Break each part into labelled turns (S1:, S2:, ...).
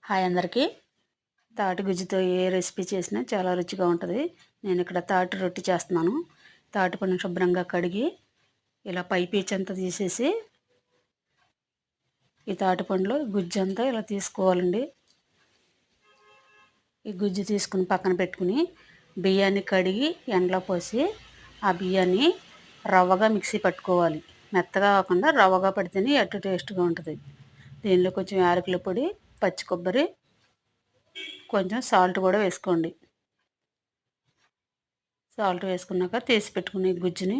S1: Hi అందరికీ. తాటి గుజ్జుతో ఏ recipe చేసినా చాలా రుచిగా ఉంటుంది. నేను ఇక్కడ తాటి రొట్టె చేస్తున్నాను. తాటి పండును శుభ్రంగా కడిగి ఇలా పై పీచంతా తీసేసి ఈ తాటి పండులో గుజ్జు అంతా ఇలా తీసుకోవాలండి. ఈ గుజ్జు తీసుకుని పక్కన పెట్టుకుని బియ్యాన్ని కడిగి ఎండలో పోసి ఆ బియ్యాన్ని రవ్వగా మిక్సీ పట్టుకోవాలి. మెత్తగా కాకుండా రవ్వగా పడితేనే అటు టేస్ట్గా ఉంటుంది. దీనిలో కొంచెం యాలకుల పొడి, పచ్చి కొబ్బరి, కొంచెం సాల్ట్ కూడా వేసుకోండి. సాల్ట్ వేసుకున్నాక తీసి పెట్టుకునే గుజ్జుని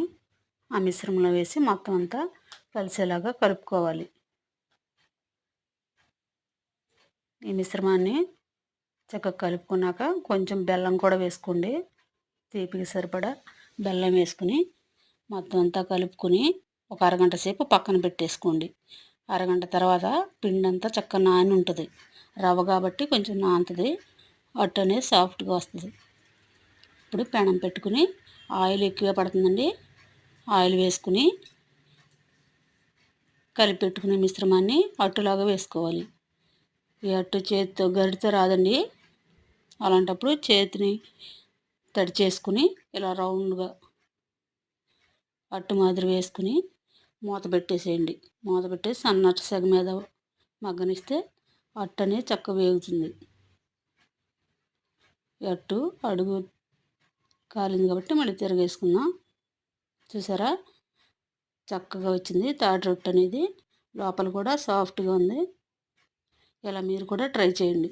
S1: ఆ మిశ్రమంలో వేసి మొత్తం అంతా కలిసేలాగా కలుపుకోవాలి. ఈ మిశ్రమాన్ని చక్కగా కలుపుకున్నాక కొంచెం బెల్లం కూడా వేసుకోండి. తీపికి సరిపడా బెల్లం వేసుకుని మొత్తం అంతా కలుపుకొని ఒక అరగంట సేపు పక్కన పెట్టేసుకోండి. అరగంట తర్వాత పిండి అంతా చక్కగా నాని ఉంటుంది. రవ్వ కాబట్టి కొంచెం నానుతుంది. అట్టు అనేది సాఫ్ట్గా వస్తుంది. ఇప్పుడు పెనం పెట్టుకుని ఆయిల్ ఎక్కువ పడుతుందండి. ఆయిల్ వేసుకుని కలిపి పెట్టుకునే మిశ్రమాన్ని అట్టులాగా వేసుకోవాలి. ఈ అట్టు చేతితో గరిటెతో రాదండి. అలాంటప్పుడు చేతిని తడి చేసుకుని ఇలా రౌండ్గా అట్టు మాదిరి వేసుకుని మూత పెట్టేసేయండి. మూత పెట్టేసి సన్నటి సెగ మీద మగ్గనిస్తే అట్టు అనేది చక్కగా వేగుతుంది. ఈ అట్టు అడుగు కాలింది కాబట్టి మళ్ళీ తిరగేసుకుందాం. చూసారా, చక్కగా వచ్చింది తాటి రొట్టె అనేది. లోపల కూడా సాఫ్ట్గా ఉంది. ఇలా మీరు కూడా ట్రై చేయండి.